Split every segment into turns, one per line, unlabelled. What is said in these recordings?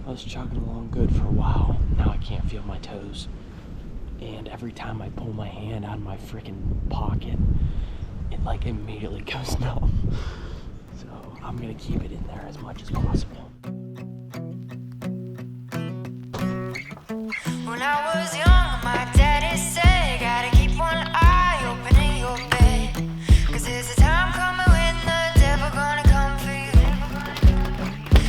I was chugging along good for a while. Now I can't feel my toes. And every time I pull my hand out of my freaking pocket, it like immediately goes numb. So I'm gonna keep it in there as much as possible.
When I was young, my daddy said, gotta keep one eye open in your bed, 'cause there's a time coming when the devil gonna come for you.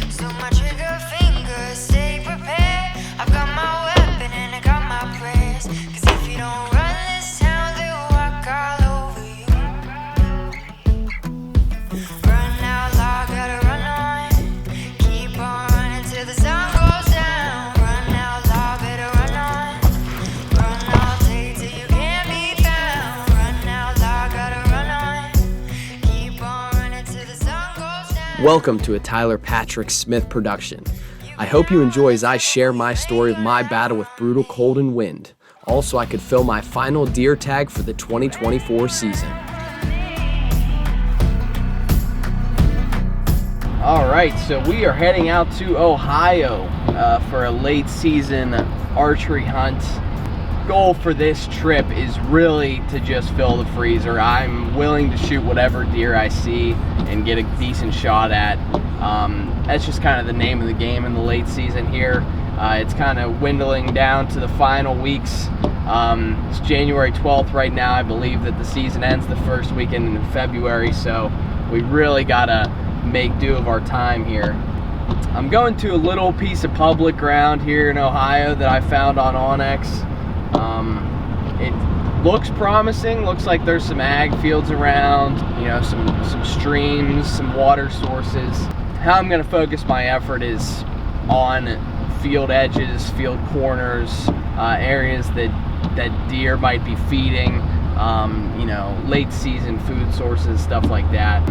So my trigger finger, stay prepared. I've got my weapon and I got my prayers, 'cause if you don't run this town, they'll walk all over you. Run out loud, gotta run on. Keep on running till the sun goes down. Run out loud, better run on. Run all day till you can't be found. Run out loud, gotta run on. Keep on running till the sun goes down.
Welcome to a Tyler Patrick Smith production. I hope you enjoy as I share my story of my battle with brutal cold and wind. Also, I could fill my final deer tag for the 2024 season.
All right, so we are heading out to Ohio for a late season archery hunt. Goal for this trip is really to just fill the freezer. I'm willing to shoot whatever deer I see and get a decent shot at. That's just kind of the name of the game in the late season here. It's kind of dwindling down to the final weeks. It's January 12th right now. I believe that the season ends the first weekend in February, so we really gotta make do of our time here. I'm going to a little piece of public ground here in Ohio that I found on Onyx. It looks promising. Looks like there's some ag fields around, you know, some streams, some water sources. How I'm going to focus my effort is on field edges, field corners, areas that deer might be feeding, you know, late season food sources, stuff like that.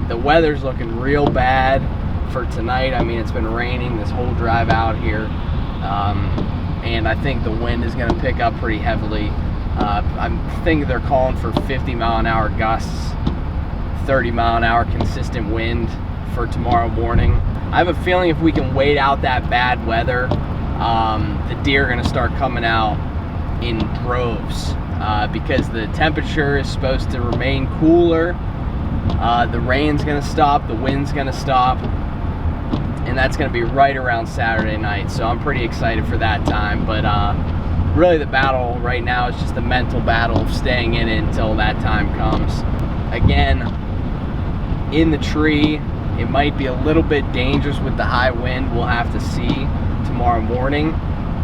The weather's looking real bad for tonight. I mean, it's been raining this whole drive out here, and I think the wind is going to pick up pretty heavily. I think they're calling for 50-mile-an-hour gusts, 30-mile-an-hour consistent wind for tomorrow morning. I have a feeling if we can wait out that bad weather, the deer are going to start coming out in droves, because the temperature is supposed to remain cooler. The rain's going to stop, the wind's going to stop, and that's going to be right around Saturday night. So I'm pretty excited for that time. But really the battle right now is just a mental battle of staying in it until that time comes. Again, in the tree, it might be a little bit dangerous with the high wind. We'll have to see tomorrow morning.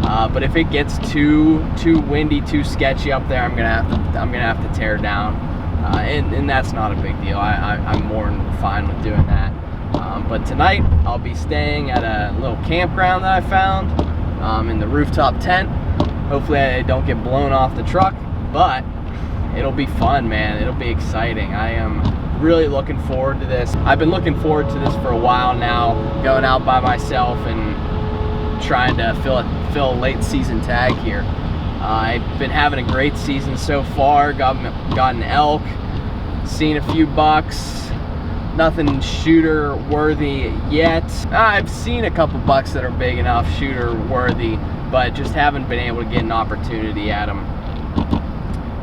But if it gets too windy, too sketchy up there, I'm gonna have to tear down, and that's not a big deal. I'm more than fine with doing that. But tonight I'll be staying at a little campground that I found in the rooftop tent. Hopefully I don't get blown off the truck, but it'll be fun, man. It'll be exciting. I am really looking forward to this. I've been looking forward to this for a while now, going out by myself and trying to fill a late season tag here. I've been having a great season so far. Got an elk, seen a few bucks, nothing shooter worthy yet. I've seen a couple bucks that are big enough shooter worthy, but just haven't been able to get an opportunity at them.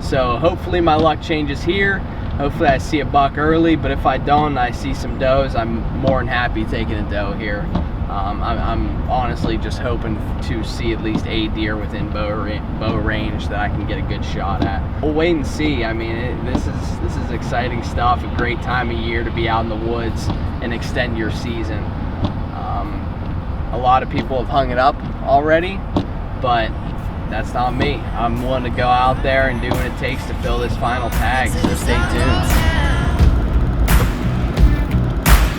So hopefully my luck changes here. Hopefully I see a buck early, but if I don't, I see some does, I'm more than happy taking a doe here. I'm honestly just hoping to see at least a deer within bow range that I can get a good shot at. We'll wait and see. I mean, this is exciting stuff. A great time of year to be out in the woods and extend your season. A lot of people have hung it up already, but that's not me. I'm willing to go out there and do what it takes to fill this final tag, so stay tuned.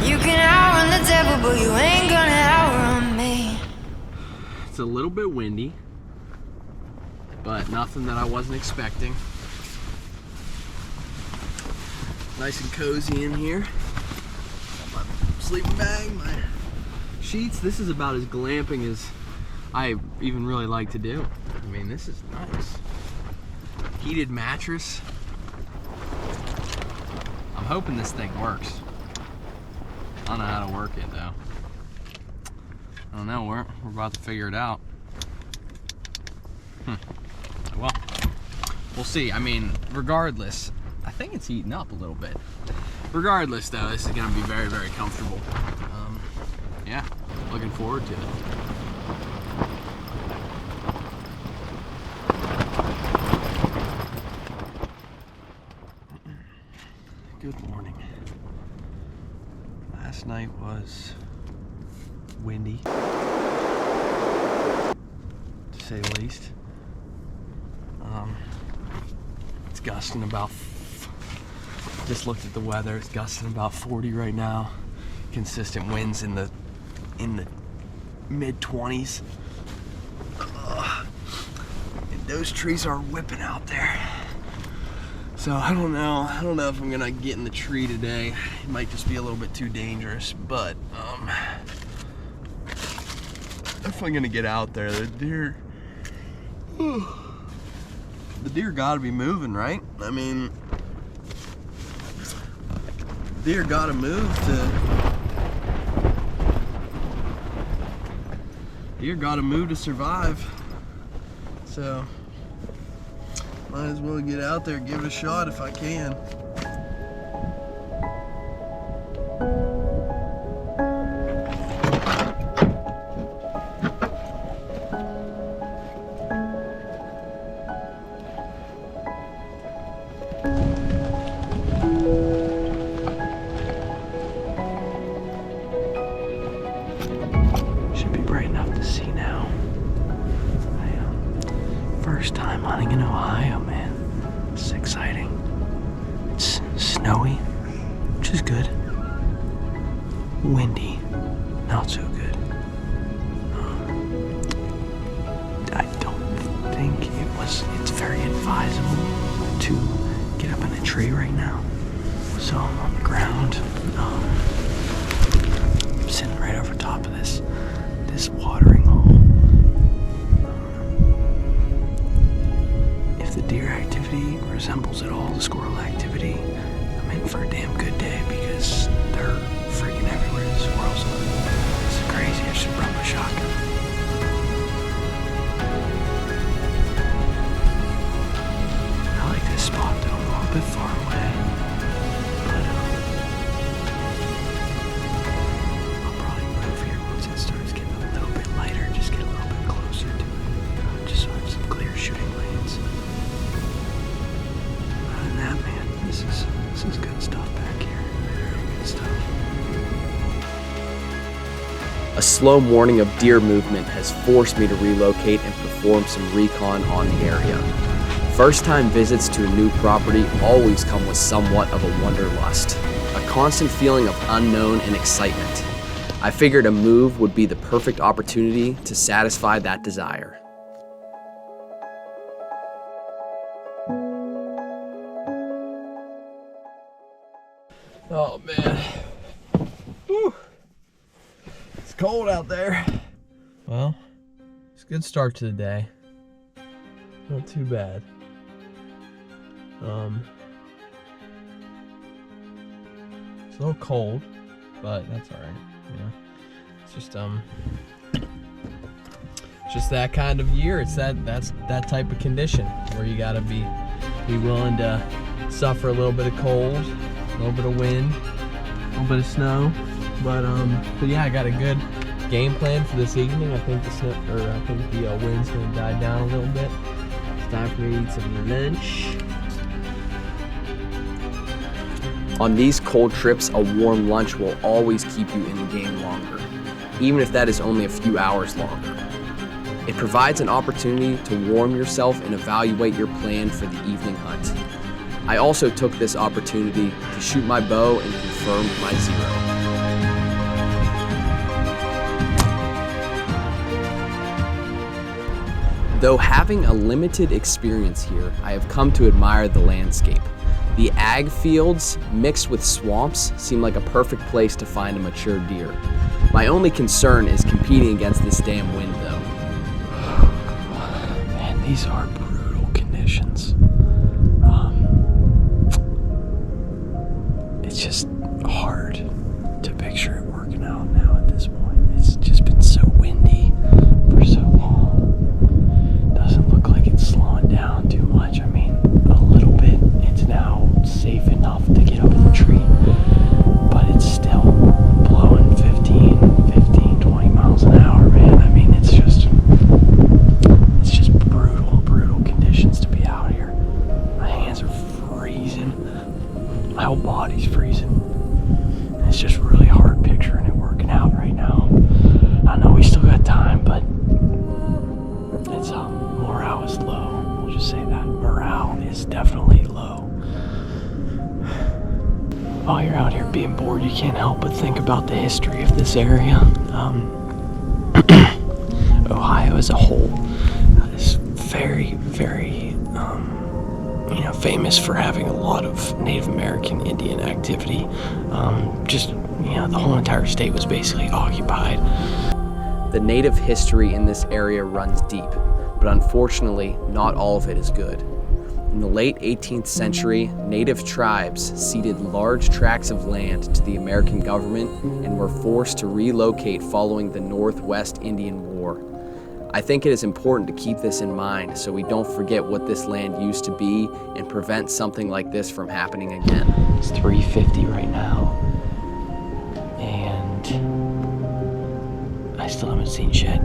You can outrun the devil, but you ain't gonna outrun me.
It's a little bit windy, but nothing that I wasn't expecting. Nice and cozy in here. Got my sleeping bag, my sheets. This is about as glamping as I even really like to do. I mean, this is nice. Heated mattress. I'm hoping this thing works. I don't know how to work it though. I don't know, we're about to figure it out. Well, we'll see. I mean, regardless, I think it's heating up a little bit. Regardless though, this is gonna be very, very comfortable. Yeah, looking forward to it. Good morning. Last night was windy, to say the least. It's gusting about, just looked at the weather, it's gusting about 40 right now. Consistent winds in the mid-20s. And those trees are whipping out there. So I don't know if I'm gonna get in the tree today. It might just be a little bit too dangerous, but definitely gonna get out there. The deer gotta be moving, right? I mean, deer gotta move to survive. So might as well get out there, give it a shot if I can. Should be bright enough to see now. First time hunting in Ohio, man. It's exciting. It's snowy, which is good. Windy, not so good. I don't think it's very advisable to get up in a tree right now. So I'm on the ground. I'm sitting right over top of this watering hole. If the deer activity resembles at all the squirrel activity, I'm in for a damn good day because they're freaking everywhere. The squirrels are. This is crazy. I should run my shotgun. I like this spot though. I'm a little bit far away, but I'll probably move here once it starts getting a little bit lighter. Just get a little bit closer to it, just so I have some clear shooting lanes. Other than that, man, this is good stuff back here. Very good stuff. A slow morning of deer movement has forced me to relocate and perform some recon on the area. First-time visits to a new property always come with somewhat of a wanderlust, a constant feeling of unknown and excitement. I figured a move would be the perfect opportunity to satisfy that desire. Oh man, whew. It's cold out there. Well, it's a good start to the day. Not too bad. It's a little cold, but that's all right. You know, it's just that kind of year. It's that's that type of condition where you gotta be willing to suffer a little bit of cold, a little bit of wind, a little bit of snow. But yeah, I got a good game plan for this evening. I think the wind's gonna die down a little bit. It's time for me to eat some lunch. On these cold trips, a warm lunch will always keep you in the game longer, even if that is only a few hours longer. It provides an opportunity to warm yourself and evaluate your plan for the evening hunt. I also took this opportunity to shoot my bow and confirm my zero. Though having a limited experience here, I have come to admire the landscape. The ag fields mixed with swamps seem like a perfect place to find a mature deer. My only concern is competing against this damn wind though. Man, these are brutal conditions. It's just hard to picture it working out now at this point. It's just been so windy. you can't help but think about the history of this area. Ohio as a whole is very, very, famous for having a lot of Native American Indian activity. The whole entire state was basically occupied.
The native history in this area runs deep, but unfortunately, not all of it is good. In the late 18th century, native tribes ceded large tracts of land to the American government and were forced to relocate following the Northwest Indian War. I think it is important to keep this in mind so we don't forget what this land used to be and prevent something like this from happening again.
It's 3:50 right now, and I still haven't seen shit.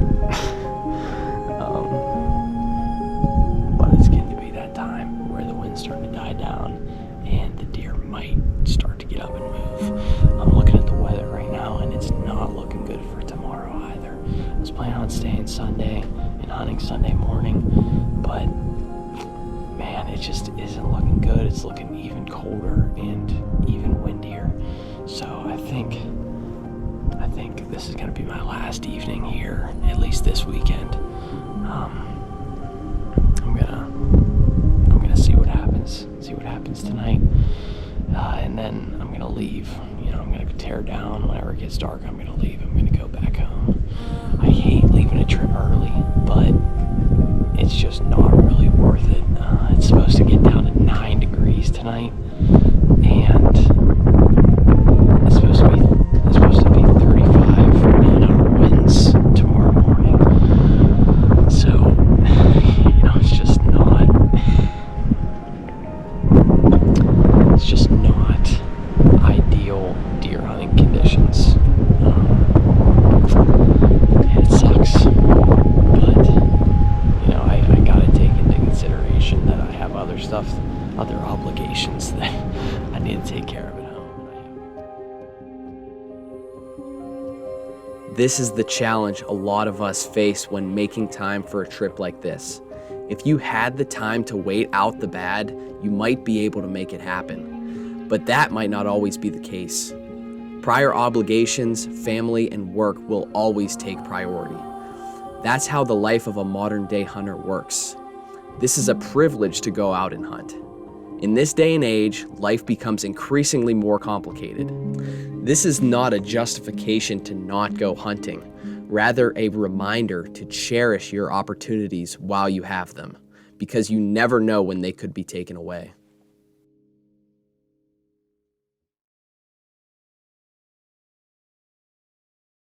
But it's getting to be that time where the wind's starting to die down and the deer might start to get up and move. I'm looking at the weather right now and it's not looking good for tomorrow either. I was planning on staying Sunday and hunting Sunday morning, but man, it just isn't looking good. It's looking even colder and even windier. So I think this is gonna be my last evening here, at least this weekend. I'm gonna see what happens tonight, and then I'm gonna leave. I'm gonna tear down whenever it gets dark. I'm gonna leave. I'm gonna go back home. I hate leaving a trip early, but it's just not really worth it. It's supposed to get down to 9 degrees tonight, and it's supposed to be 35 mile-an-hour winds tomorrow morning. So, it's just not ideal deer hunting conditions. And it sucks, but I gotta take into consideration that I have other obligations that I need to take care of at home.
This is the challenge a lot of us face when making time for a trip like this. If you had the time to wait out the bad, you might be able to make it happen. But that might not always be the case. Prior obligations, family, and work will always take priority. That's how the life of a modern-day hunter works. This is a privilege to go out and hunt. In this day and age, life becomes increasingly more complicated. This is not a justification to not go hunting, rather a reminder to cherish your opportunities while you have them, because you never know when they could be taken away.